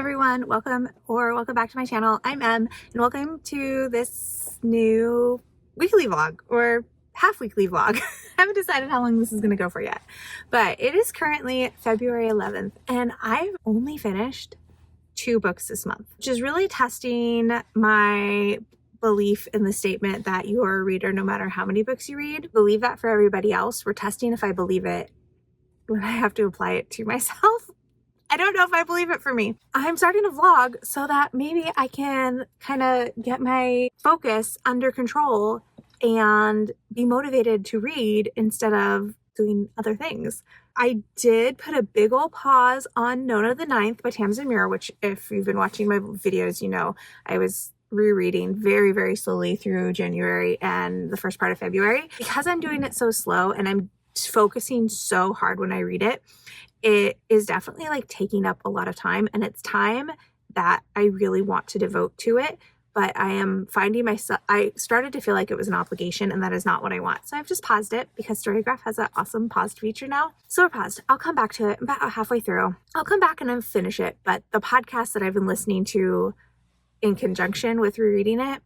everyone, welcome back to my channel. I'm Em, and welcome to this new weekly vlog or half weekly vlog. I haven't decided how long this is going to go for yet, but it is currently February 11th and I've only finished 2 books this month, which is really testing my belief in the statement that you are a reader no matter how many books you read. Believe that for everybody else. We're testing if I believe it when I have to apply it to myself. I don't know if I believe it for me. I'm starting a vlog so that maybe I can kind of get my focus under control and be motivated to read instead of doing other things. I did put a big old pause on Nona the Ninth by Tamsin Muir, which if you've been watching my videos, you know I was rereading very, very slowly through January and the first part of February. Because I'm doing it so slow and I'm focusing so hard when I read it, it is definitely like taking up a lot of time, and it's time that I really want to devote to it. But I am finding myself, I started to feel like it was an obligation, and that is not what I want. So I've just paused it because Storygraph has that awesome paused feature now. So we're paused. I'll come back to it about halfway through. I'll come back and I'll finish it. But the podcast that I've been listening to in conjunction with rereading it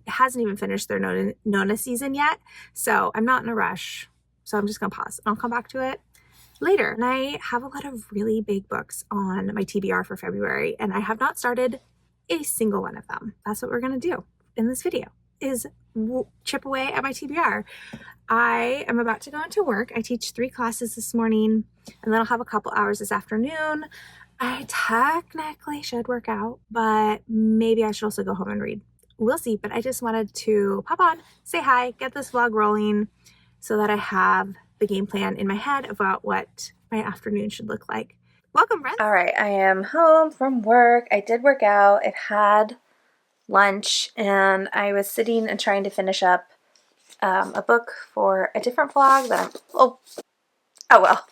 hasn't even finished their Nona season yet. So I'm not in a rush. So I'm just gonna pause. I'll come back to it later. And I have a lot of really big books on my TBR for February, and I have not started a single one of them. That's what we're going to do in this video, is chip away at my TBR. I am about to go into work. I teach 3 classes this morning, and then I'll have a couple hours this afternoon. I technically should work out, but maybe I should also go home and read. We'll see, but I just wanted to pop on, say hi, get this vlog rolling so that I have the game plan in my head about what my afternoon should look like. Welcome, friends. All right, I am home from work. I did work out. I've had lunch, and I was sitting and trying to finish up a book for a different vlog that I'm, oh well,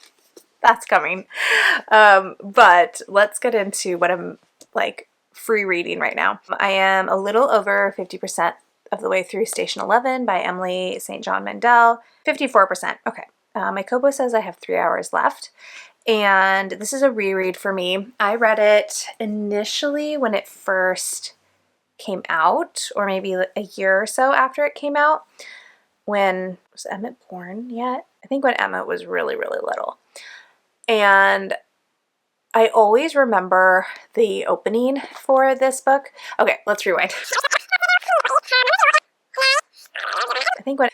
that's coming. But let's get into what I'm like free reading right now. I am a little over 50% of the way through Station 11 by Emily St. John Mandel. 54%. Okay. My Kobo says I have 3 hours left, and this is a reread for me. I read it initially when it first came out, or maybe a year or so after it came out. Was Emmett born yet? I think when Emmett was really, really little. And I always remember the opening for this book. Okay, let's rewind.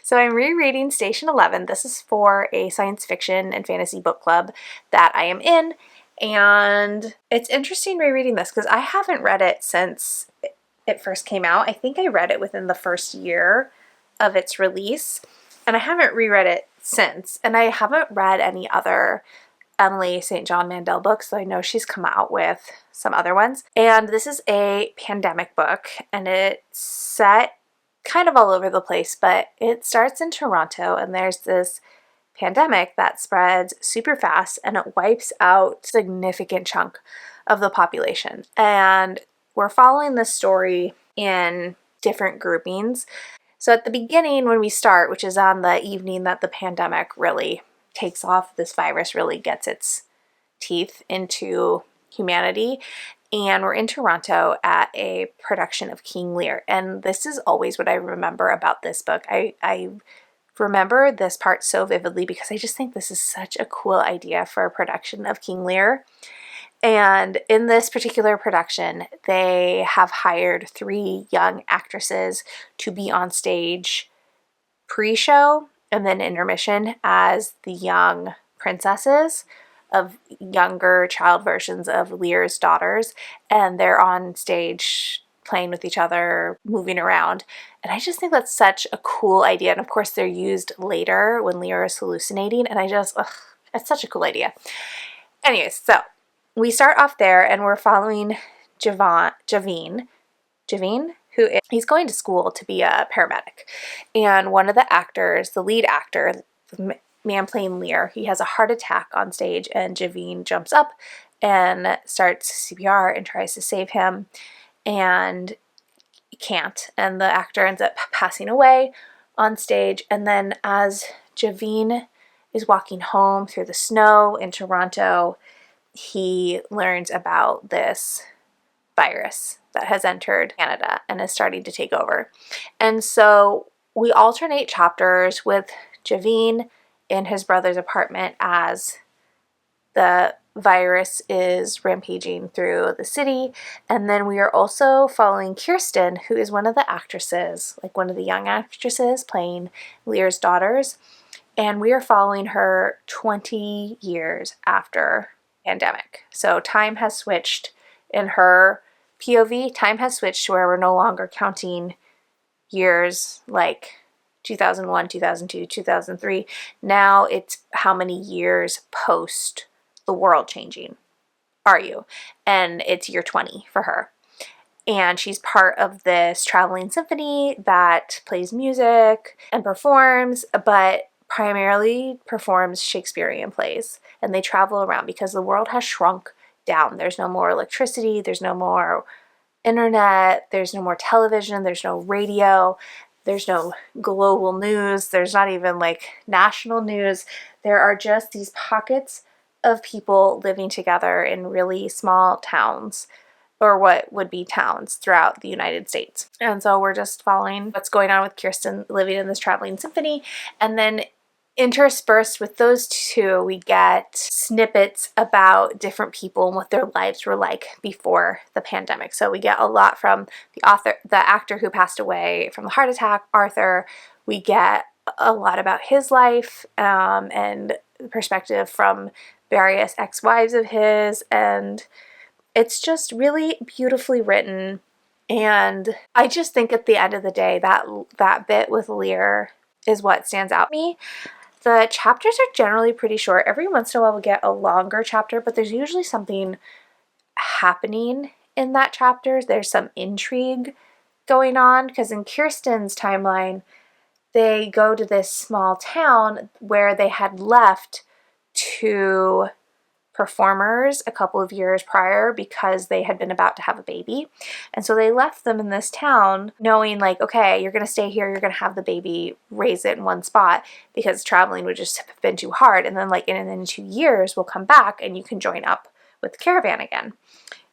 So I'm rereading Station 11. This is for a science fiction and fantasy book club that I am in, and it's interesting rereading this because I haven't read it since it first came out. I think I read it within the first year of its release, and I haven't reread it since, and I haven't read any other Emily St. John Mandel books, so I know she's come out with some other ones. And this is a pandemic book, and it's set kind of all over the place, but it starts in Toronto, and there's this pandemic that spreads super fast, and it wipes out a significant chunk of the population. And we're following this story in different groupings. So at the beginning, when we start, which is on the evening that the pandemic really takes off, this virus really gets its teeth into humanity, and we're in Toronto at a production of King Lear. And this is always what I remember about this book. I remember this part so vividly because I just think this is such a cool idea for a production of King Lear. And in this particular production, they have hired 3 young actresses to be on stage pre-show and then intermission as the young princesses of younger child versions of Lear's daughters, and they're on stage playing with each other, moving around. And I just think that's such a cool idea. And of course they're used later when Lear is hallucinating, and it's such a cool idea. Anyways, so we start off there, and we're following Javine, he's going to school to be a paramedic. And one of the actors, the lead actor, the man playing Lear, he has a heart attack on stage, and Javine jumps up and starts CPR and tries to save him, and can't. And the actor ends up passing away on stage. And then as Javine is walking home through the snow in Toronto, he learns about this virus that has entered Canada and is starting to take over. And so we alternate chapters with Javine in his brother's apartment as the virus is rampaging through the city. And then we are also following Kirsten, who is one of the actresses, like one of the young actresses playing Lear's daughters. And we are following her 20 years after pandemic. So time has switched in her POV. Time has switched to where we're no longer counting years like 2001, 2002, 2003. Now it's how many years post the world changing are you? And it's year 20 for her. And she's part of this traveling symphony that plays music and performs, but primarily performs Shakespearean plays. And they travel around because the world has shrunk down. There's no more electricity, there's no more internet, there's no more television, there's no radio, there's no global news, there's not even like national news. There are just these pockets of people living together in really small towns, or what would be towns throughout the United States. And so we're just following what's going on with Kirsten living in this traveling symphony. And then interspersed with those two, we get snippets about different people and what their lives were like before the pandemic. So we get a lot from the actor who passed away from the heart attack, Arthur. We get a lot about his life and perspective from various ex-wives of his, and it's just really beautifully written. And I just think at the end of the day, that bit with Lear is what stands out to me. The chapters are generally pretty short. Every once in a while we'll get a longer chapter, but there's usually something happening in that chapter. There's some intrigue going on, because in Kirsten's timeline, they go to this small town where they had left two performers a couple of years prior because they had been about to have a baby. And so they left them in this town knowing like, okay, you're going to stay here, you're going to have the baby, raise it in one spot, because traveling would just have been too hard. And then like in 2 years we'll come back and you can join up with the caravan again.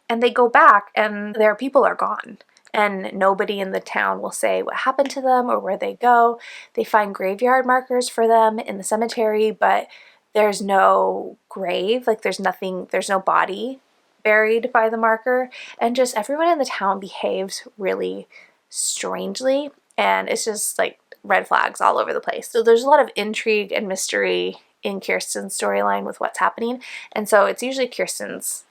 And they go back and their people are gone. And nobody in the town will say what happened to them or where they go. They find graveyard markers for them in the cemetery, but there's no grave, like there's no body buried by the marker, and just everyone in the town behaves really strangely, and it's just like red flags all over the place. So there's a lot of intrigue and mystery in Kirsten's storyline with what's happening, and so it's usually Kirsten's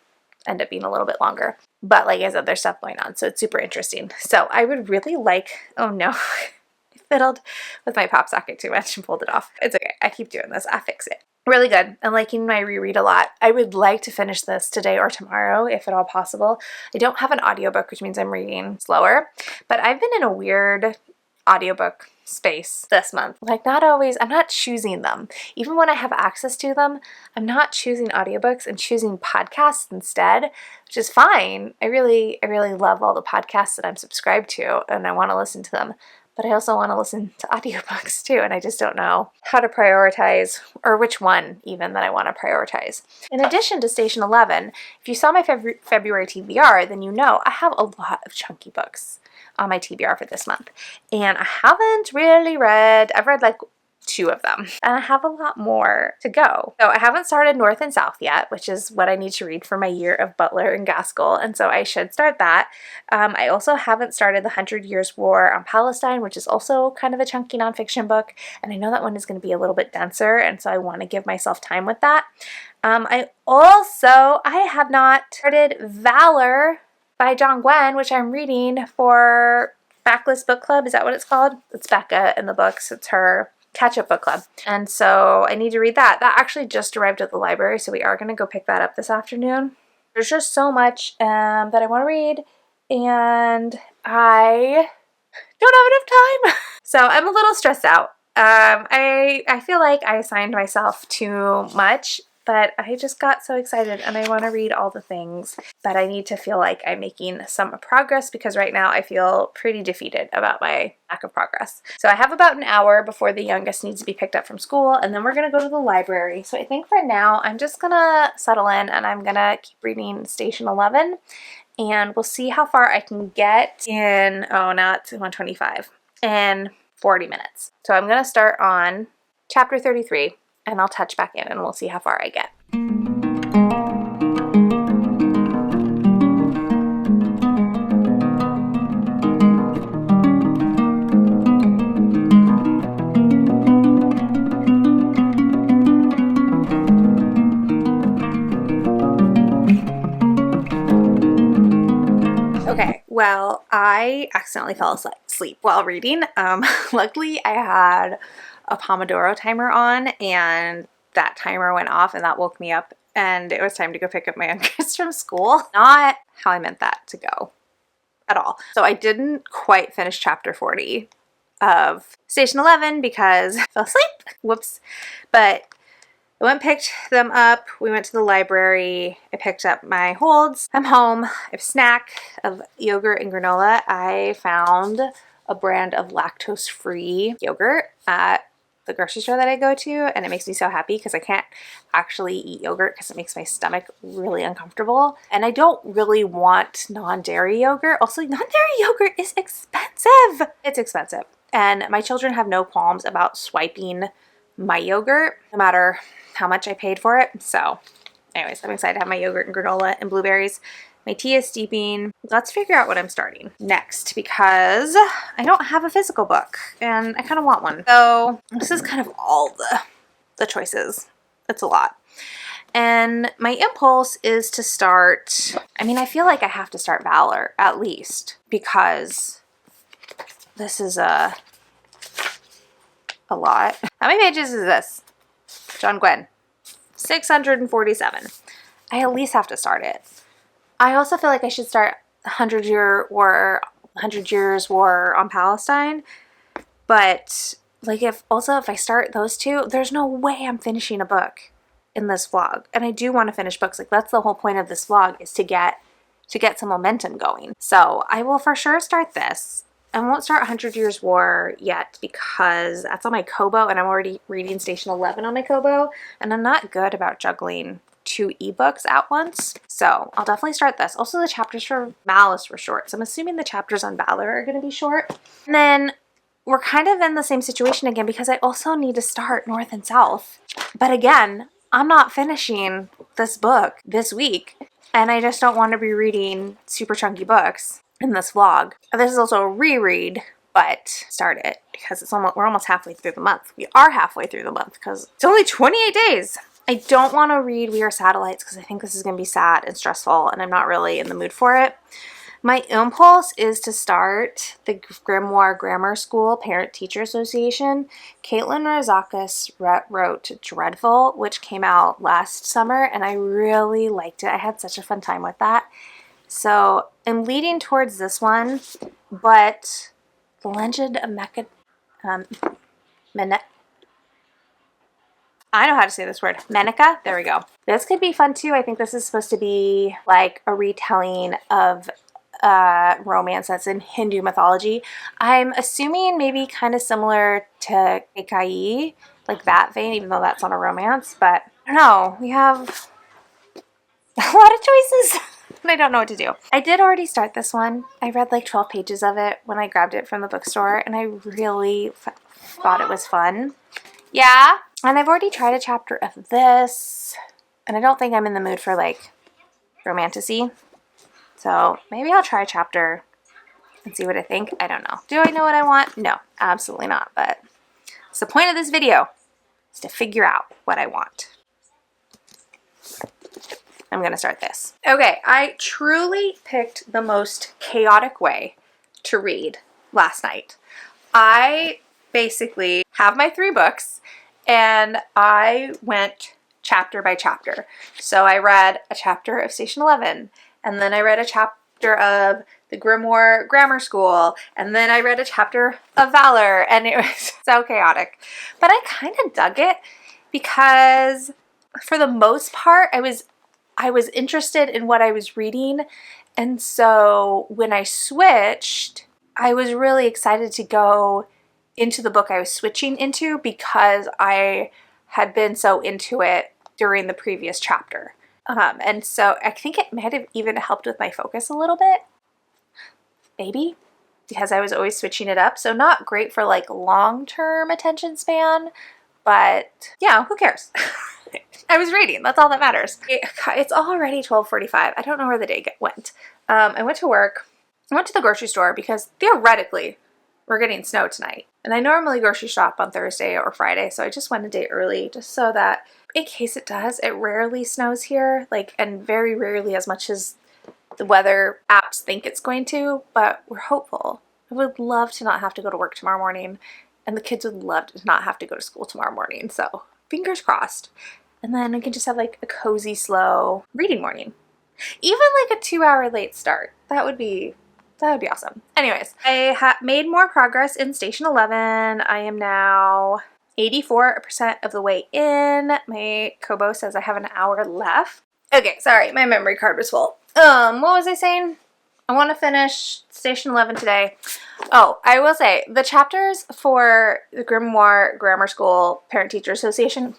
end up being a little bit longer. But like I said, there's stuff going on, so it's super interesting. So I would really like, oh no, I fiddled with my pop socket too much and pulled it off. It's okay, I keep doing this, I fix it. Really good. I'm liking my reread a lot. I would like to finish this today or tomorrow, if at all possible. I don't have an audiobook, which means I'm reading slower, but I've been in a weird audiobook space this month. Like not always, I'm not choosing them. Even when I have access to them, I'm not choosing audiobooks and choosing podcasts instead, which is fine. I really love all the podcasts that I'm subscribed to and I want to listen to them. But I also want to listen to audiobooks too, and I just don't know how to prioritize, or which one even that I want to prioritize. In addition to Station 11, if you saw my February TBR, then you know I have a lot of chunky books on my TBR for this month. And I haven't really read, I've read like 2 of them, and I have a lot more to go. So I haven't started North and South yet, which is what I need to read for my year of Butler and Gaskell, and so I should start that. I also haven't started The 100 Years' War on Palestine, which is also kind of a chunky nonfiction book, and I know that one is going to be a little bit denser, and so I want to give myself time with that. I have not started Valor by John Gwen, which I'm reading for Backlist Book Club. Is that what it's called? It's Becca in the books. It's her catch-up book club. And so I need to read that. That actually just arrived at the library, so we are going to go pick that up this afternoon. There's just so much that I want to read, and I don't have enough time. So I'm a little stressed out. I feel like I assigned myself too much but I just got so excited and I want to read all the things, but I need to feel like I'm making some progress because right now I feel pretty defeated about my lack of progress. So I have about an hour before the youngest needs to be picked up from school, and then we're going to go to the library. So I think for now I'm just going to settle in and I'm going to keep reading Station 11, and we'll see how far I can get in, oh, now it's 125, in 40 minutes. So I'm going to start on chapter 33 and I'll touch back in and we'll see how far I get. Okay, well, I accidentally fell asleep while reading. Luckily, I had a Pomodoro timer on and that timer went off and that woke me up and it was time to go pick up my youngest from school. Not how I meant that to go at all. So I didn't quite finish chapter 40 of Station 11 because I fell asleep. Whoops. But I went and picked them up. We went to the library. I picked up my holds. I'm home. I have a snack of yogurt and granola. I found a brand of lactose-free yogurt at the grocery store that I go to, and it makes me so happy because I can't actually eat yogurt because it makes my stomach really uncomfortable. And I don't really want non-dairy yogurt. Also, non-dairy yogurt is expensive. It's expensive. And my children have no qualms about swiping my yogurt, no matter how much I paid for it. So anyways, I'm excited to have my yogurt and granola and blueberries. My tea is steeping. Let's figure out what I'm starting next because I don't have a physical book and I kind of want one. So this is kind of all the choices. It's a lot. And my impulse is to start, I mean, I feel like I have to start Valor at least because this is a lot. How many pages is this? John Gwen. 647. I at least have to start it. I also feel like I should start 100 Years War on Palestine. But like if I start those two, there's no way I'm finishing a book in this vlog. And I do want to finish books. Like that's the whole point of this vlog, is to get some momentum going. So I will for sure start this. I won't start 100 Years War yet because that's on my Kobo and I'm already reading Station 11 on my Kobo, and I'm not good about juggling 2 ebooks at once. So I'll definitely start this. Also, the chapters for Malice were short, so I'm assuming the chapters on Valor are going to be short. And then we're kind of in the same situation again because I also need to start North and South. But again, I'm not finishing this book this week, and I just don't want to be reading super chunky books in this vlog. This is also a reread, but start it because we're almost halfway through the month. We are halfway through the month because it's only 28 days. I don't want to read We Are Satellites because I think this is going to be sad and stressful and I'm not really in the mood for it. My impulse is to start the Grimoire Grammar School Parent-Teacher Association. Caitlin Rozakis wrote Dreadful, which came out last summer, and I really liked it. I had such a fun time with that. So I'm leading towards this one, but The Legend of I know how to say this word. Menica? There we go. This could be fun too. I think this is supposed to be like a retelling of romance that's in Hindu mythology. I'm assuming maybe kind of similar to Kekai, like that vein, even though that's not a romance. But I don't know. We have a lot of choices. And I don't know what to do. I did already start this one. I read like 12 pages of it when I grabbed it from the bookstore, and I really thought it was fun. Yeah. And I've already tried a chapter of this, and I don't think I'm in the mood for like romantasy. So maybe I'll try a chapter and see what I think. I don't know. Do I know what I want? No, absolutely not. But it's the point of this video, is to figure out what I want. I'm going to start this. Okay, I truly picked the most chaotic way to read last night. I basically have my 3 books and I went chapter by chapter. So I read a chapter of Station 11, and then I read a chapter of the Grimoire Grammar School, and then I read a chapter of Valor, and it was so chaotic. But I kind of dug it because for the most part, I was interested in what I was reading. And so when I switched, I was really excited to go into the book I was switching into because I had been so into it during the previous chapter. And so I think it might have even helped with my focus a little bit, maybe, because I was always switching it up. So not great for like long-term attention span, but yeah, who cares? I was reading. That's all that matters. It's already 12:45. I don't know where the day went. I went to work. I went to the grocery store because theoretically we're getting snow tonight. And I normally grocery shop on Thursday or Friday, so I just went a day early just so that in case it does, it rarely snows here, like, and very rarely as much as the weather apps think it's going to, but we're hopeful. I would love to not have to go to work tomorrow morning, and the kids would love to not have to go to school tomorrow morning, so fingers crossed. And then we can just have like a cozy, slow reading morning. Even like a 2-hour late start. That would be awesome. Anyways, I made more progress in Station 11. I am now 84% of the way in. My Kobo says I have an hour left. Okay, sorry, my memory card was full. What was I saying? I want to finish Station 11 today. Oh, I will say, the chapters for the Grimoire Grammar School Parent-Teacher Association,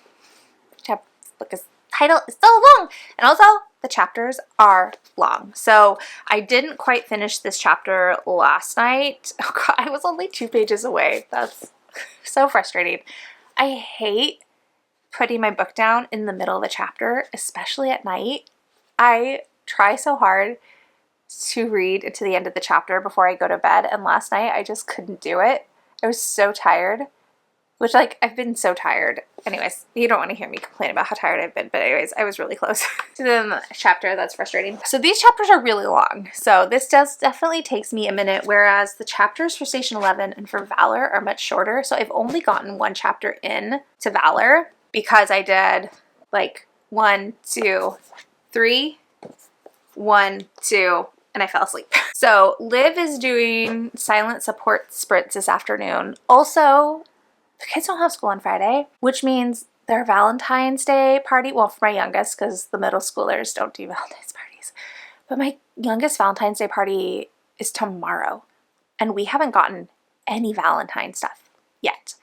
because title is so long, and also the chapters are long. So I didn't quite finish this chapter last night. Oh God, I was only 2 pages away. That's so frustrating. I hate putting my book down in the middle of a chapter, especially at night. I try so hard to read to the end of the chapter before I go to bed, and last night I just couldn't do it. I was so tired, which, like, I've been so tired. Anyways, you don't want to hear me complain about how tired I've been, but anyways, I was really close to the chapter. That's frustrating. So these chapters are really long, so this definitely takes me a minute, whereas the chapters for Station 11 and for Valor are much shorter, so I've only gotten 1 chapter in to Valor because I did like 1, 2, 3, 1, 2, and I fell asleep. So Liv is doing silent support sprints this afternoon. Also, the kids don't have school on Friday, which means their Valentine's Day party, well, for my youngest, because the middle schoolers don't do Valentine's parties, but my youngest Valentine's Day party is tomorrow, and we haven't gotten any Valentine stuff yet.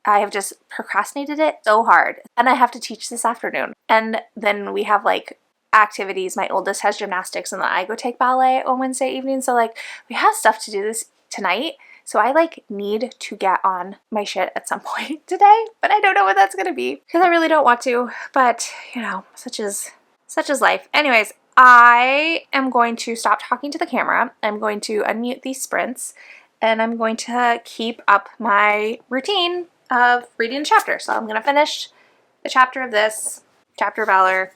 I have just procrastinated it so hard, and I have to teach this afternoon. And then we have like activities. My oldest has gymnastics, and then I go take ballet on Wednesday evening. So like we have stuff to do this tonight. So I like need to get on my shit at some point today, but I don't know what that's gonna be because I really don't want to. But you know, such is life. Anyways, I am going to stop talking to the camera. I'm going to unmute these sprints, and I'm going to keep up my routine of reading a chapter. So I'm gonna finish the chapter of this, chapter of Valor,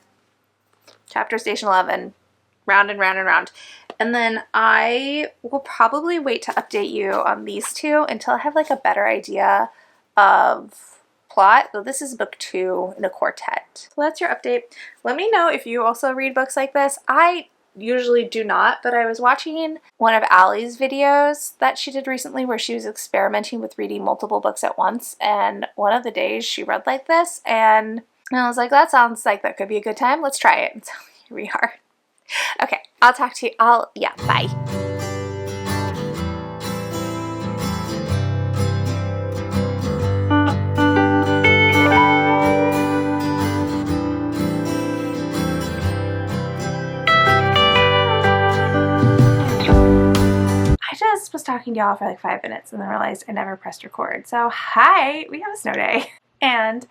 chapter Station 11, round and round and round. And then I will probably wait to update you on these 2 until I have like a better idea of plot. So this is book 2 in a quartet. So that's your update. Let me know if you also read books like this. I usually do not, but I was watching one of Allie's videos that she did recently where she was experimenting with reading multiple books at once, and one of the days she read like this, and I was like, that sounds like that could be a good time. Let's try it. And so here we are. Okay, I'll talk to you. Bye. I just was talking to y'all for like 5 minutes and then realized I never pressed record. So hi, we have a snow day. And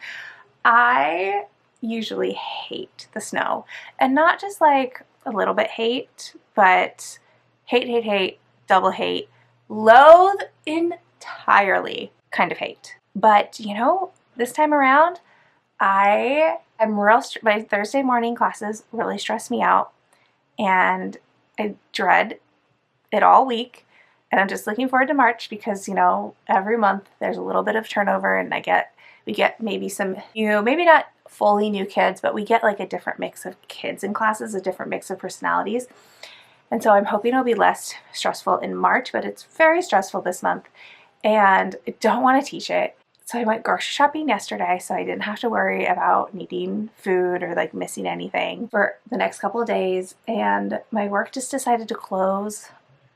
I usually hate the snow. And not just like a little bit hate, but hate, double hate, loathe entirely kind of hate. But you know, this time around, my Thursday morning classes really stress me out, and I dread it all week. And I'm just looking forward to March because, you know, every month there's a little bit of turnover, and we get maybe some new, maybe not fully new kids, but we get like a different mix of kids in classes, a different mix of personalities. And so I'm hoping it'll be less stressful in March, but it's very stressful this month, and I don't want to teach it. So I went grocery shopping yesterday, so I didn't have to worry about needing food or like missing anything for the next couple of days. And my work just decided to close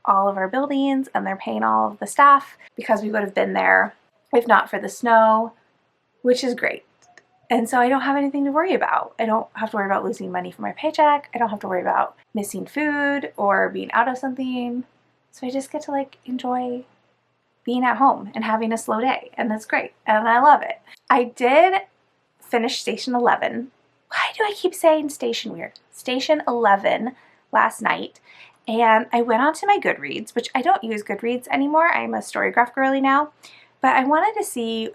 all of our buildings, and they're paying all of the staff because we would have been there if not for the snow, which is great. And so I don't have anything to worry about. I don't have to worry about losing money for my paycheck. I don't have to worry about missing food or being out of something. So I just get to like enjoy being at home and having a slow day, and that's great, and I love it. I did finish Station 11. Why do I keep saying station weird? Station 11 last night, and I went on to my Goodreads, which I don't use Goodreads anymore. I'm a Storygraph girly now, but I wanted to see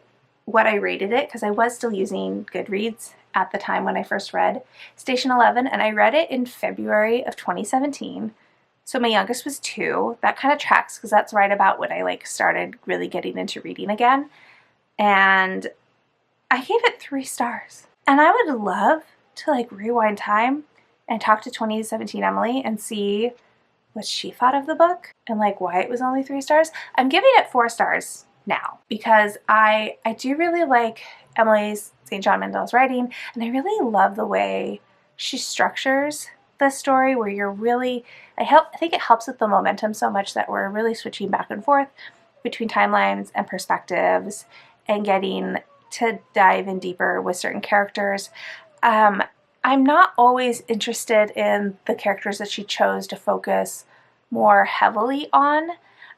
what I rated it because I was still using Goodreads at the time when I first read Station 11, and I read it in February of 2017. So my youngest was 2. That kind of tracks because that's right about when I like started really getting into reading again. And I gave it 3 stars. And I would love to like rewind time and talk to 2017 Emily and see what she thought of the book and like why it was only 3 stars. I'm giving it 4 stars now because I do really like Emily's St. John Mandel's writing, and I really love the way she structures the story where you're really, I think it helps with the momentum so much that we're really switching back and forth between timelines and perspectives and getting to dive in deeper with certain characters. I'm not always interested in the characters that she chose to focus more heavily on.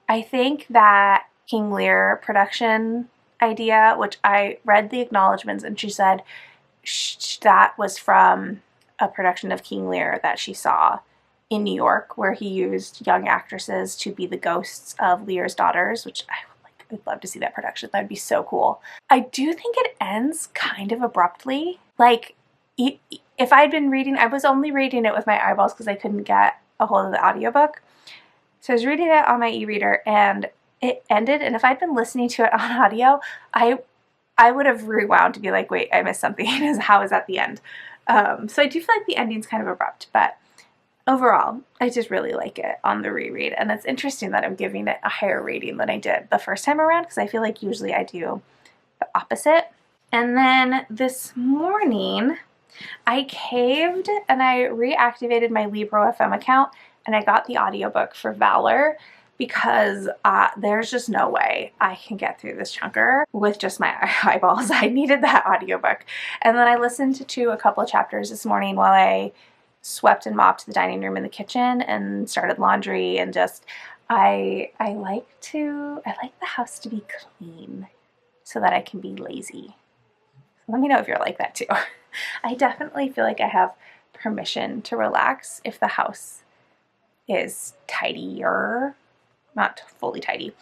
I think that King Lear production idea, which I read the acknowledgments, and she said that was from a production of King Lear that she saw in New York, where he used young actresses to be the ghosts of Lear's daughters, which I would love to see that production. That'd be so cool. I do think it ends kind of abruptly. Like, if I'd been reading, I was only reading it with my eyeballs because I couldn't get a hold of the audiobook. So I was reading it on my e-reader and it ended, and if I'd been listening to it on audio, I would have rewound to be like, wait, I missed something. How is that the end? So I do feel like the ending's kind of abrupt, but overall, I just really like it on the reread. And it's interesting that I'm giving it a higher rating than I did the first time around, because I feel like usually I do the opposite. And then this morning, I caved and I reactivated my Libro FM account, and I got the audiobook for Valor because there's just no way I can get through this chunker with just my eyeballs. I needed that audiobook. And then I listened to a couple of chapters this morning while I swept and mopped the dining room and the kitchen and started laundry, and just I like the house to be clean so that I can be lazy. So let me know if you're like that too. I definitely feel like I have permission to relax if the house is tidier. Not fully tidy.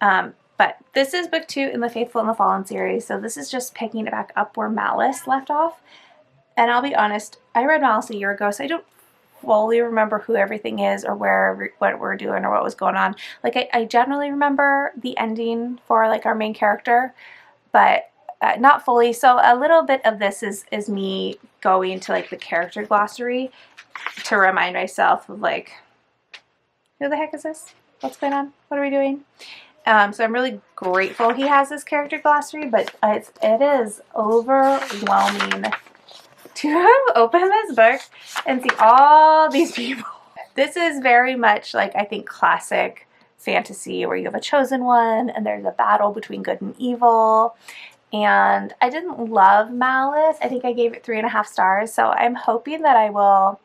But this is book 2 in the Faithful and the Fallen series, so this is just picking it back up where Malice left off. And I'll be honest, I read Malice a year ago, so I don't fully remember who everything is or what we're doing or what was going on. Like, I generally remember the ending for like our main character, but not fully. So a little bit of this is me going to like the character glossary to remind myself of like, who the heck is this? What's going on? What are we doing? So I'm really grateful he has this character glossary, but it is overwhelming to open this book and see all these people. This is very much like, I think, classic fantasy where you have a chosen one and there's a battle between good and evil. And I didn't love Malice. I think I gave it 3.5 stars. So I'm hoping that I will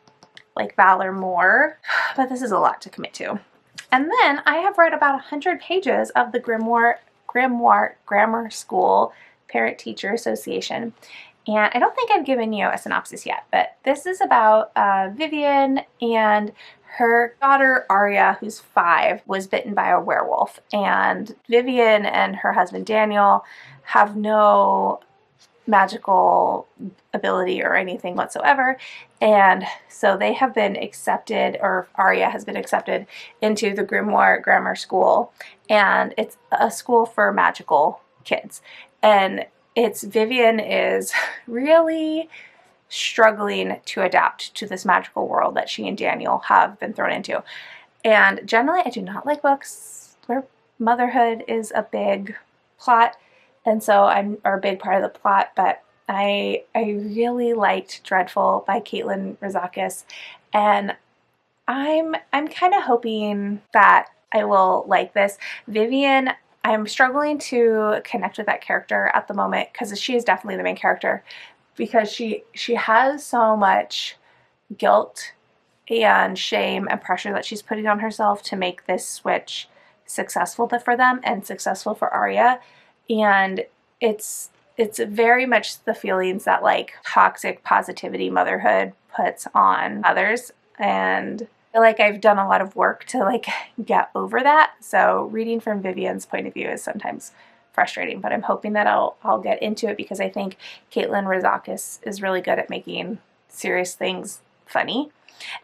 like Valor more, but this is a lot to commit to. And then I have read about 100 pages of the Grimoire Grammar School Parent-Teacher Association. And I don't think I've given you a synopsis yet, but this is about Vivian and her daughter Aria, who's 5, was bitten by a werewolf. And Vivian and her husband Daniel have no magical ability or anything whatsoever, and so they have been accepted, or Aria has been accepted into the Grimoire Grammar School, and it's a school for magical kids. And Vivian is really struggling to adapt to this magical world that she and Daniel have been thrown into. And generally I do not like books where motherhood is a big plot, and so are a big part of the plot. But I really liked Dreadful by Caitlin Rezakis, and I'm kind of hoping that I will like this. Vivian, I'm struggling to connect with that character at the moment because she is definitely the main character, because she has so much guilt and shame and pressure that she's putting on herself to make this switch successful for them and successful for Arya. And it's very much the feelings that like toxic positivity motherhood puts on others, and I feel like I've done a lot of work to like get over that. So reading from Vivian's point of view is sometimes frustrating, but I'm hoping that I'll get into it, because I think Caitlin Rezakis is really good at making serious things funny.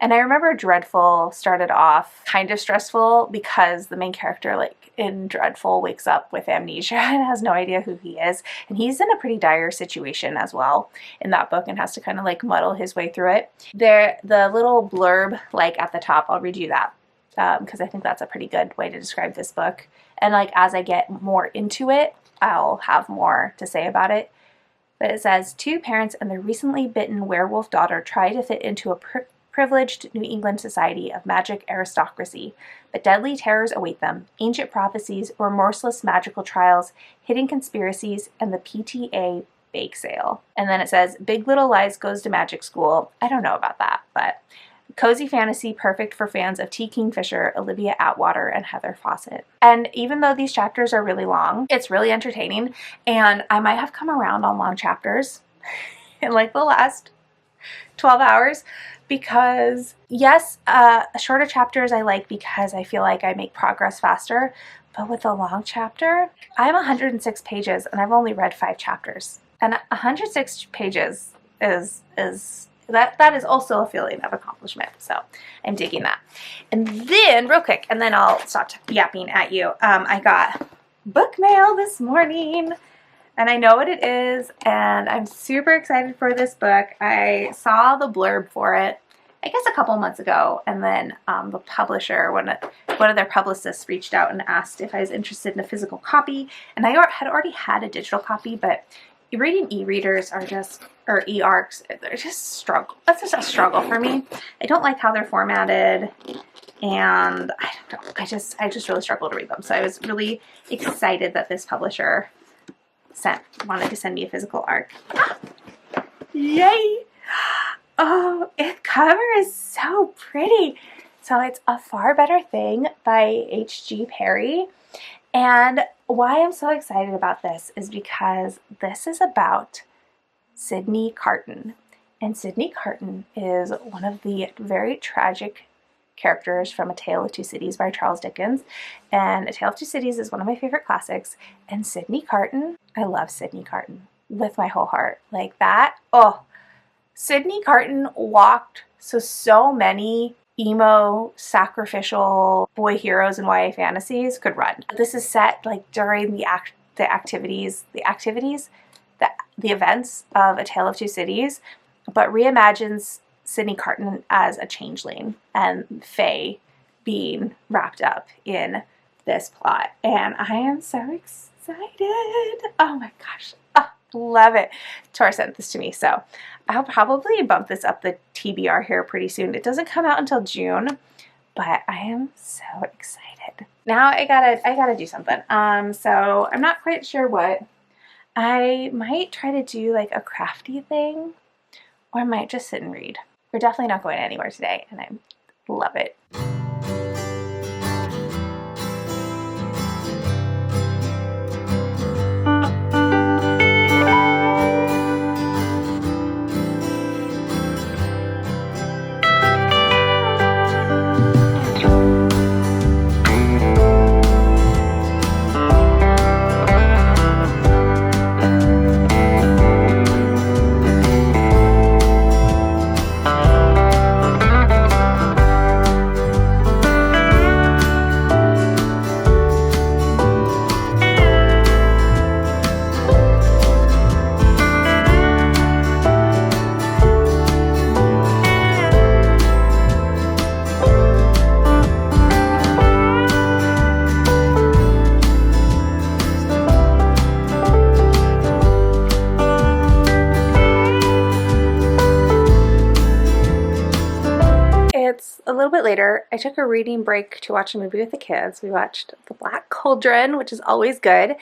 And I remember Dreadful started off kind of stressful because the main character, like in Dreadful, wakes up with amnesia and has no idea who he is. And he's in a pretty dire situation as well in that book and has to kind of like muddle his way through it. The little blurb like at the top, I'll read you that because I think that's a pretty good way to describe this book. And like as I get more into it, I'll have more to say about it. But it says, 2 parents and their recently bitten werewolf daughter try to fit into a privileged New England society of magic aristocracy, but deadly terrors await them: ancient prophecies, remorseless magical trials, hidden conspiracies, and the PTA bake sale. And then it says, Big Little Lies goes to magic school. I don't know about that, but cozy fantasy perfect for fans of T. Kingfisher, Olivia Atwater, and Heather Fawcett. And even though these chapters are really long, it's really entertaining, and I might have come around on long chapters in like the last 12 hours, because yes, shorter chapters I like because I feel like I make progress faster, but with a long chapter, I'm 106 pages and I've only read 5 chapters. And 106 pages is that is also a feeling of accomplishment. So I'm digging that. And then real quick, and then I'll stop yapping at you. I got book mail this morning, and I know what it is, and I'm super excited for this book. I saw the blurb for it, I guess a couple months ago, and then the publisher, one of their publicists, reached out and asked if I was interested in a physical copy, and I had already had a digital copy, but reading e-readers are just, or e-arcs, they're just struggle. That's just a struggle for me. I don't like how they're formatted, and I just really struggle to read them. So I was really excited that this publisher wanted to send me a physical arc. Yay! Oh, its cover is so pretty. So it's A Far Better Thing by H.G. Perry. And why I'm so excited about this is because this is about Sydney Carton. And Sydney Carton is one of the very tragic characters from A Tale of Two Cities by Charles Dickens. And A Tale of Two Cities is one of my favorite classics. And Sydney Carton, I love Sydney Carton with my whole heart. Like that, oh, Sydney Carton walked so many emo, sacrificial boy heroes and YA fantasies could run. This is set like during the events of A Tale of Two Cities, but reimagines Sydney Carton as a changeling and Faye being wrapped up in this plot. And I am so excited. Oh my gosh. Oh, love it. Tor sent this to me, so I'll probably bump this up the TBR here pretty soon. It doesn't come out until June, but I am so excited. Now I gotta do something. So I'm not quite sure what. I might try to do like a crafty thing, or I might just sit and read. We're definitely not going anywhere today, and I love it. later. I took a reading break to watch a movie with the kids. We watched The Black Cauldron, which is always good.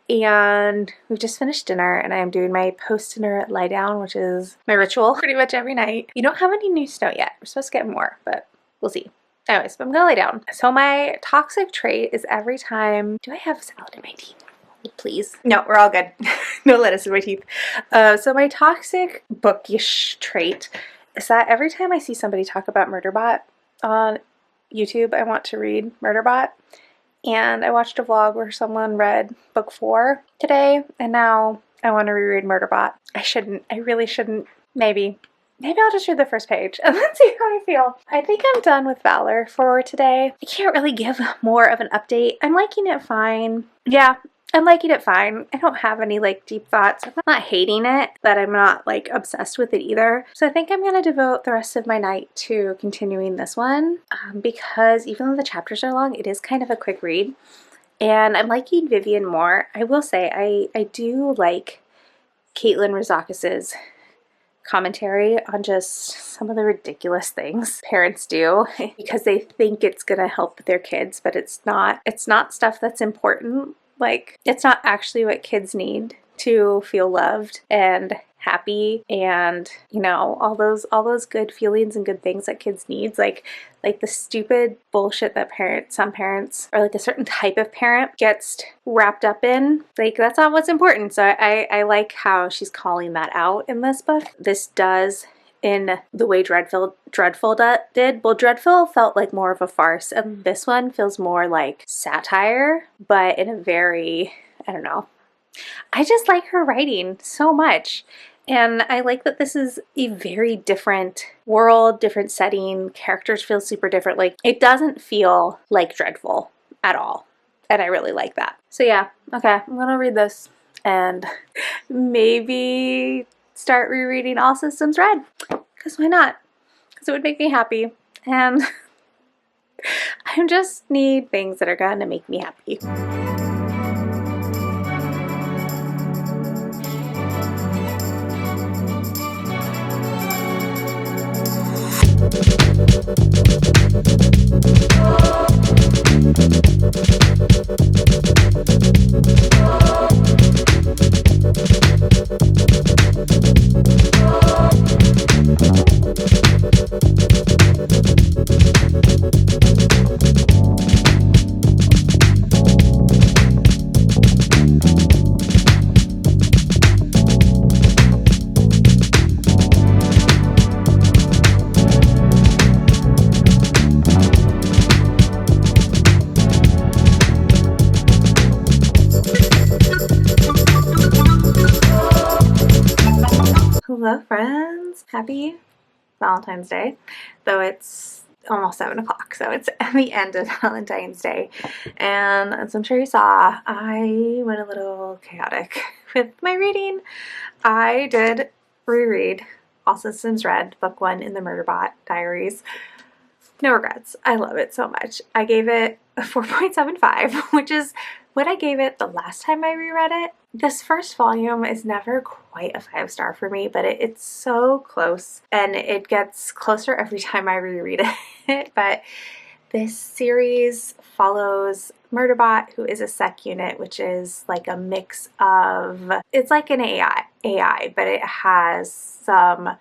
And we've just finished dinner, and I am doing my post-dinner lie down, which is my ritual pretty much every night. You don't have any new snow yet. We're supposed to get more, but we'll see. Anyways, I'm gonna lay down. So my toxic trait is every time... Do I have salad in my teeth? Please. No, we're all good. No lettuce in my teeth. So my toxic bookish trait is that every time I see somebody talk about Murderbot on YouTube, I want to read Murderbot. And I watched a vlog where someone read book 4 today, and now I want to reread Murderbot. I shouldn't. I really shouldn't. Maybe. Maybe I'll just read the first page and then see how I feel. I think I'm done with Valor for today. I can't really give more of an update. I'm liking it fine. Yeah, I'm liking it fine. I don't have any like deep thoughts. I'm not hating it, but I'm not like obsessed with it either. So I think I'm going to devote the rest of my night to continuing this one because even though the chapters are long, it is kind of a quick read. And I'm liking Vivian more. I will say I do like Caitlin Rizakis's commentary on just some of the ridiculous things parents do because they think it's gonna help their kids, but it's not. It's not stuff that's important. Like, it's not actually what kids need to feel loved and happy and, you know, all those good feelings and good things that kids need. Like the stupid bullshit that some parents or like a certain type of parent gets wrapped up in. Like, that's not what's important. So I like how she's calling that out in this book. This does in the way Dreadful did. Well, Dreadful felt like more of a farce, and this one feels more like satire, but in a very, I don't know. I just like her writing so much. And I like that this is a very different world, different setting. Characters feel super different. Like, it doesn't feel like Dreadful at all. And I really like that. So yeah, okay, I'm gonna read this and maybe start rereading All Systems Red. Because why not? Because it would make me happy. And I just need things that are gonna make me happy. Hello friends! Happy Valentine's Day, though it's almost 7 o'clock, so it's the end of Valentine's Day. And as I'm sure you saw, I went a little chaotic with my reading. I did reread All Systems Red, book 1 in the Murderbot Diaries. No regrets. I love it so much. I gave it a 4.75, which is what I gave it the last time I reread it. This first volume is never quite a 5-star for me, but it's so close, and it gets closer every time I reread it. But this series follows Murderbot, who is a sec unit, which is like a mix of, it's like an AI, but it has some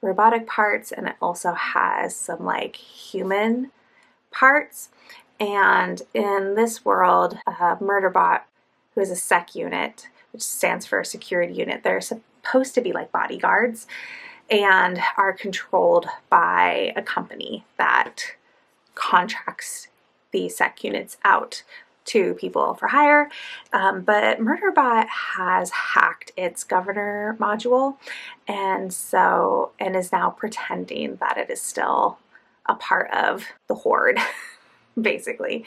robotic parts and it also has some like human parts. And in this world, Murderbot, who is a sec unit, which stands for security unit, they're supposed to be like bodyguards and are controlled by a company that contracts the sec units out to people for hire. But Murderbot has hacked its governor module and is now pretending that it is still a part of the horde. Basically.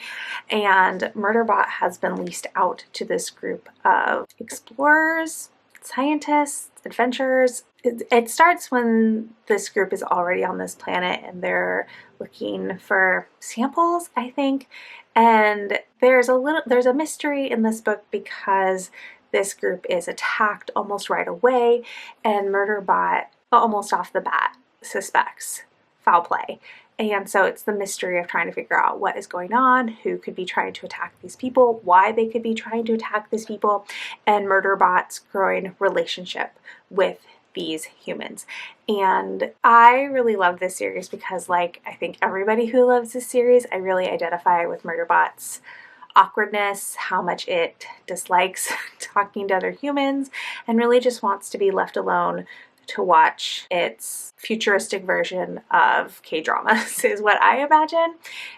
And Murderbot has been leased out to this group of explorers, scientists, adventurers. It starts when this group is already on this planet and they're looking for samples, I think. And there's a mystery in this book because this group is attacked almost right away, and Murderbot almost off the bat suspects foul play And so it's the mystery of trying to figure out what is going on, who could be trying to attack these people, why they could be trying to attack these people, and Murderbots' growing relationship with these humans. And I really love this series because, like, I think everybody who loves this series, I really identify with Murderbot's awkwardness, how much it dislikes talking to other humans, and really just wants to be left alone to watch its futuristic version of K-dramas is what I imagine.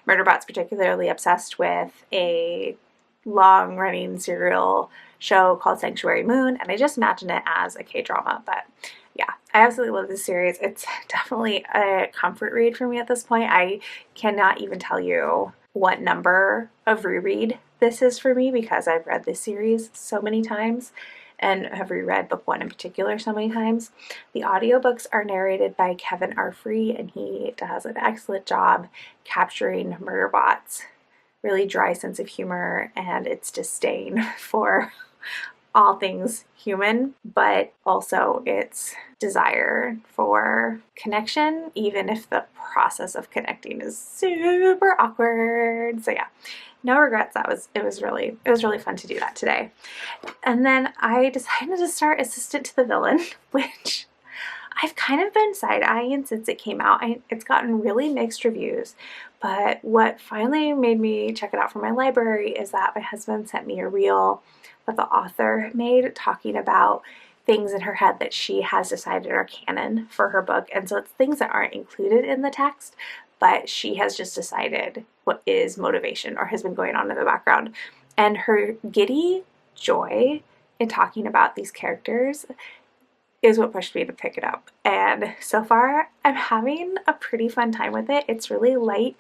Murderbot's particularly obsessed with a long-running serial show called Sanctuary Moon, and I just imagine it as a K-drama. But yeah, I absolutely love this series. It's definitely a comfort read for me at this point. I cannot even tell you what number of reread this is for me because I've read this series so many times and have reread book one in particular so many times. The audiobooks are narrated by Kevin R. Free, and he does an excellent job capturing Murderbot's really dry sense of humor and its disdain for all things human, but also its desire for connection, even if the process of connecting is super awkward. So yeah, no regrets. It was really fun to do that today. And then I decided to start Assistant to the Villain, which I've kind of been side-eyeing since it came out. It's gotten really mixed reviews, but what finally made me check it out from my library is that my husband sent me a reel that the author made talking about things in her head that she has decided are canon for her book. And so it's things that aren't included in the text, but she has just decided what is motivation or has been going on in the background. And her giddy joy in talking about these characters is what pushed me to pick it up. And so far, I'm having a pretty fun time with it. It's really light.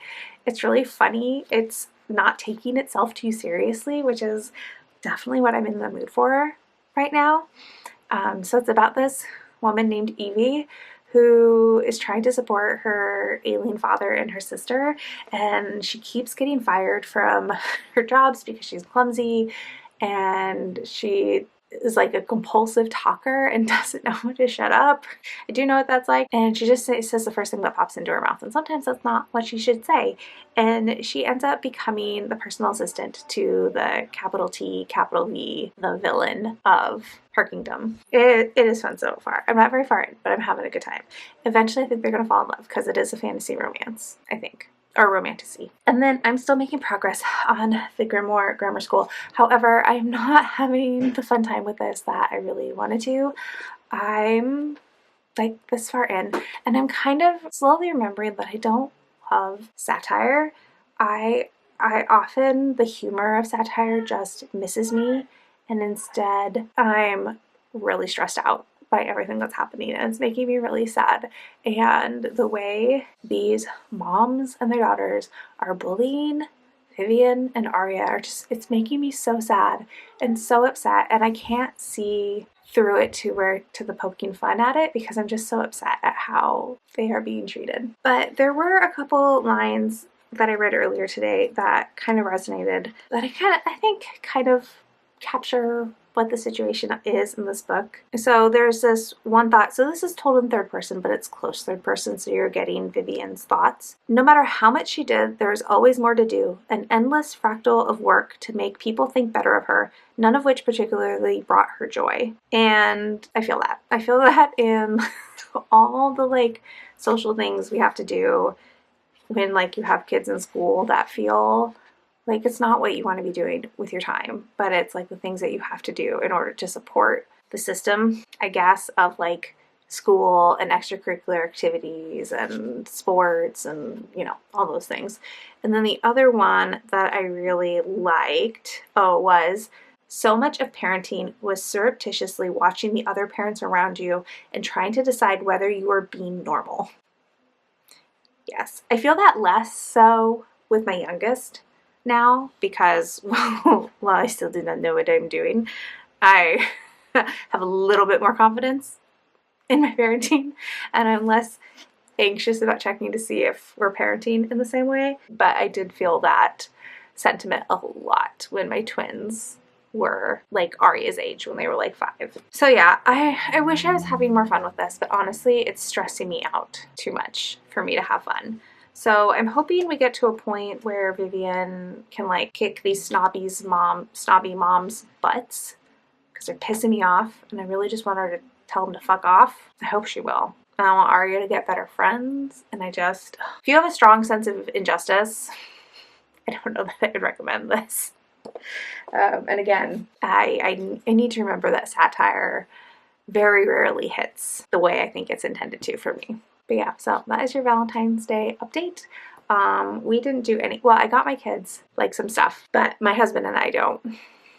It's really funny. It's not taking itself too seriously, which is definitely what I'm in the mood for right now. So it's about this woman named Evie who is trying to support her ailing father and her sister, and she keeps getting fired from her jobs because she's clumsy and she is like a compulsive talker and doesn't know when to shut up. I do know what that's like. And she just says the first thing that pops into her mouth, and sometimes that's not what she should say. And she ends up becoming the personal assistant to the capital T, capital V, the villain of her kingdom. It is fun so far. I'm not very far in, but I'm having a good time. Eventually I think they're going to fall in love because it is a fantasy romance, I think. Or romantasy. And then I'm still making progress on the Grimoire Grammar School. However, I'm not having the fun time with this that I really wanted to. I'm like this far in, and I'm kind of slowly remembering that I don't love satire. I often, the humor of satire just misses me, and instead I'm really stressed out by everything that's happening, and it's making me really sad. And the way these moms and their daughters are bullying Vivian and Arya are just, it's making me so sad and so upset, and I can't see through it to the poking fun at it because I'm just so upset at how they are being treated. But there were a couple lines that I read earlier today that kind of resonated, that I think kind of capture what the situation is in this book. So there's this one thought. So this is told in third person, but it's close third person, so you're getting Vivian's thoughts. No matter how much she did, there was always more to do, an endless fractal of work to make people think better of her, none of which particularly brought her joy. And I feel that. I feel that in all the like social things we have to do when like you have kids in school that feel like it's not what you want to be doing with your time, but it's like the things that you have to do in order to support the system, I guess, of like school and extracurricular activities and sports and, you know, all those things. And then the other one that I really liked, was so much of parenting was surreptitiously watching the other parents around you and trying to decide whether you were being normal. Yes, I feel that less so with my youngest now because, well, I still do not know what I'm doing. I have a little bit more confidence in my parenting, and I'm less anxious about checking to see if we're parenting in the same way. But I did feel that sentiment a lot when my twins were like Arya's age, when they were like 5. So yeah, I wish I was having more fun with this, but honestly, it's stressing me out too much for me to have fun. So I'm hoping we get to a point where Vivian can like kick these snobby moms' butts because they're pissing me off, and I really just want her to tell them to fuck off. I hope she will. And I want Arya to get better friends, and if you have a strong sense of injustice, I don't know that I would recommend this. And again, I need to remember that satire very rarely hits the way I think it's intended to for me. But yeah, so that is your Valentine's Day update. We didn't do any, well, I got my kids like some stuff, but my husband and I don't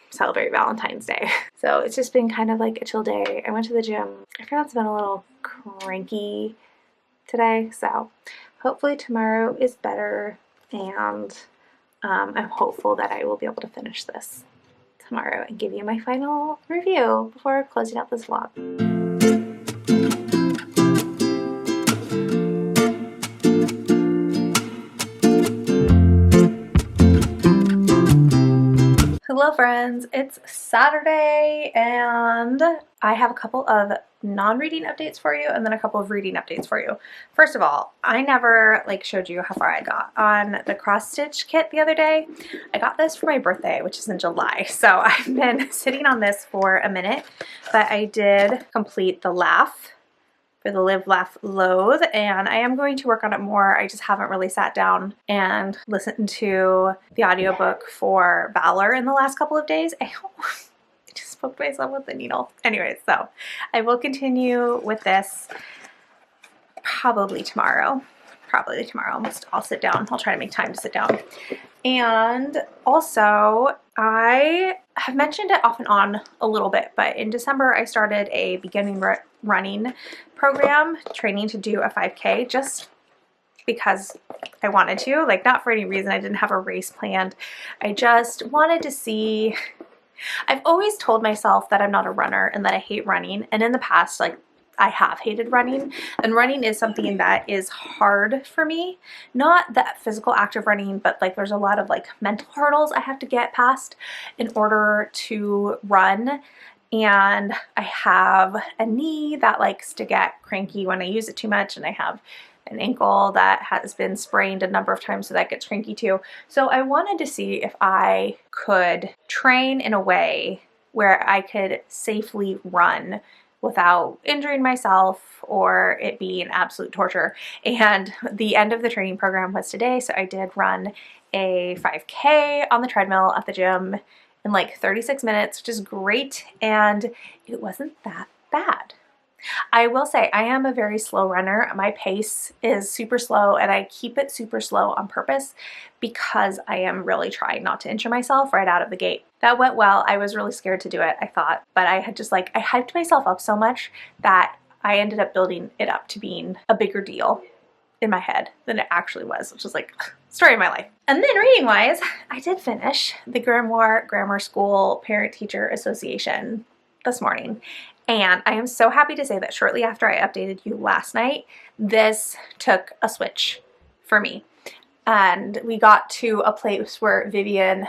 celebrate Valentine's Day. So it's just been kind of like a chill day. I went to the gym. I forgot it's been a little cranky today, so hopefully tomorrow is better, and I'm hopeful that I will be able to finish this tomorrow and give you my final review before closing out this vlog. Hello friends, it's Saturday and I have a couple of non-reading updates for you and then a couple of reading updates for you. First of all, I never showed you how far I got on the cross stitch kit the other day. I got this for my birthday, which is in July, so I've been sitting on this for a minute, but I did complete the laugh for the Live, Laugh, Loathe, and I am going to work on it more. I just haven't really sat down and listened to the audiobook for Valor in the last couple of days. I just poked myself with the needle. Anyways, so I will continue with this probably tomorrow. I'll sit down. I'll try to make time to sit down. And also, I have mentioned it off and on a little bit, but in December I started a beginning running program, training to do a 5K just because I wanted to, like not for any reason. I didn't have a race planned. I just wanted to see. I've always told myself that I'm not a runner and that I hate running, and in the past, like, I have hated running, and running is something that is hard for me. Not that physical act of running, but like there's a lot of like mental hurdles I have to get past in order to run. And I have a knee that likes to get cranky when I use it too much, and I have an ankle that has been sprained a number of times, so that gets cranky too. So I wanted to see if I could train in a way where I could safely run without injuring myself or it being absolute torture. And the end of the training program was today, so I did run a 5K on the treadmill at the gym in like 36 minutes, which is great, and it wasn't that bad. I will say I am a very slow runner. My pace is super slow, and I keep it super slow on purpose because I am really trying not to injure myself right out of the gate. That went well. I was really scared to do it, I thought, but I had just I hyped myself up so much that I ended up building it up to being a bigger deal in my head than it actually was, which is like story of my life. And then reading wise, I did finish the Grimoire Grammar School Parent Teacher Association this morning. And I am so happy to say that shortly after I updated you last night, this took a switch for me. And we got to a place where Vivian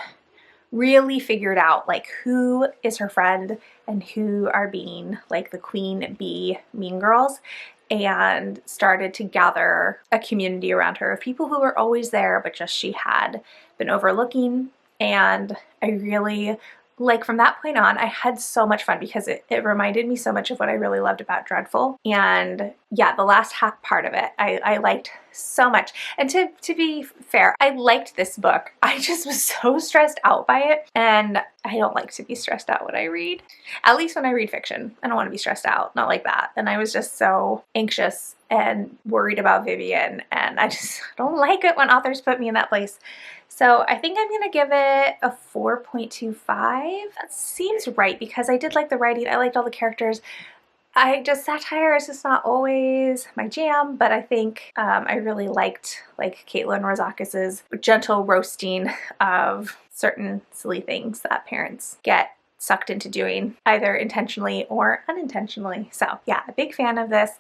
really figured out like who is her friend and who are being like the queen bee mean girls, and started to gather a community around her of people who were always there, but just she had been overlooking. And I really, like from that point on, I had so much fun because it reminded me so much of what I really loved about Dreadful. And yeah, the last half part of it, I liked so much. And to be fair, I liked this book. I just was so stressed out by it. And I don't like to be stressed out when I read. At least when I read fiction. I don't want to be stressed out. Not like that. And I was just so anxious and worried about Vivian. And I just don't like it when authors put me in that place. So I think I'm going to give it a 4.25. That seems right because I did like the writing. I liked all the characters. Satire is just not always my jam, but I think I really liked like Caitlin Rozakis's gentle roasting of certain silly things that parents get sucked into doing either intentionally or unintentionally. So yeah, a big fan of this.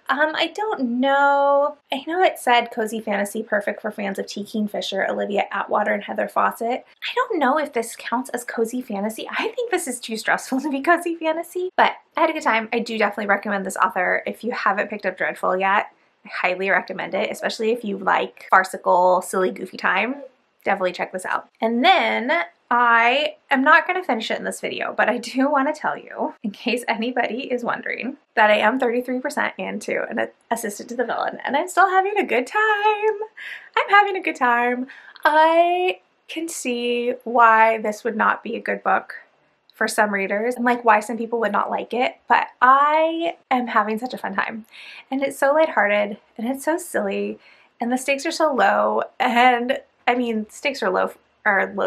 I don't know. I know it said cozy fantasy, perfect for fans of T. Kingfisher, Olivia Atwater, and Heather Fawcett. I don't know if this counts as cozy fantasy. I think this is too stressful to be cozy fantasy, but I had a good time. I do definitely recommend this author if you haven't picked up Dreadful yet. I highly recommend it, especially if you like farcical, silly, goofy time. Definitely check this out. And then I am not going to finish it in this video, but I do want to tell you, in case anybody is wondering, that I am 33% into an Assistant to the Villain, and I'm still having a good time. I'm having a good time. I can see why this would not be a good book for some readers, and like why some people would not like it, but I am having such a fun time. And it's so lighthearted, and it's so silly, and the stakes are so low, and I mean, stakes are low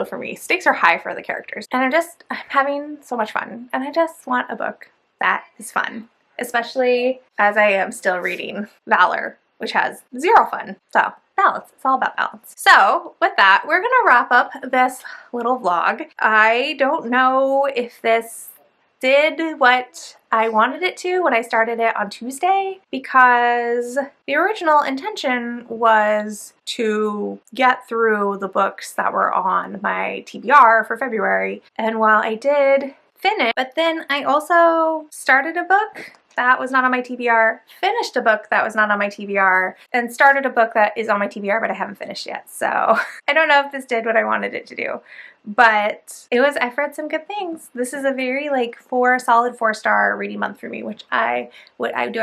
for me. Stakes are high for the characters. And I'm having so much fun. And I just want a book that is fun, especially as I am still reading Valor, which has zero fun. So balance, it's all about balance. So with that, we're gonna wrap up this little vlog. I don't know if this did what I wanted it to when I started it on Tuesday, because the original intention was to get through the books that were on my TBR for February. And while I did finish, but then I also started a book that was not on my TBR, finished a book that was not on my TBR, and started a book that is on my TBR but I haven't finished yet. So I don't know if this did what I wanted it to do, but I've read some good things. This is a very like solid 4-star reading month for me, which do I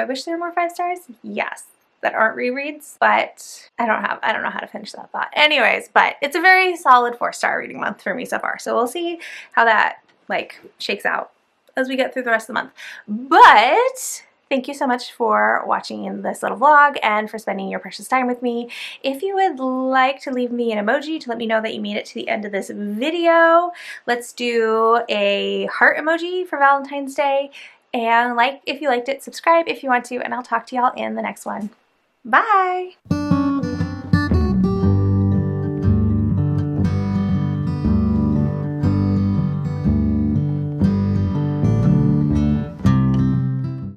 wish there were more 5 stars? Yes. That aren't rereads, but I don't know how to finish that thought. Anyways, but it's a very solid 4-star reading month for me so far. So we'll see how that like shakes out as we get through the rest of the month. But thank you so much for watching in this little vlog and for spending your precious time with me. If you would like to leave me an emoji to let me know that you made it to the end of this video, let's do a heart emoji for Valentine's Day. And like if you liked it, subscribe if you want to, and I'll talk to y'all in the next one. Bye!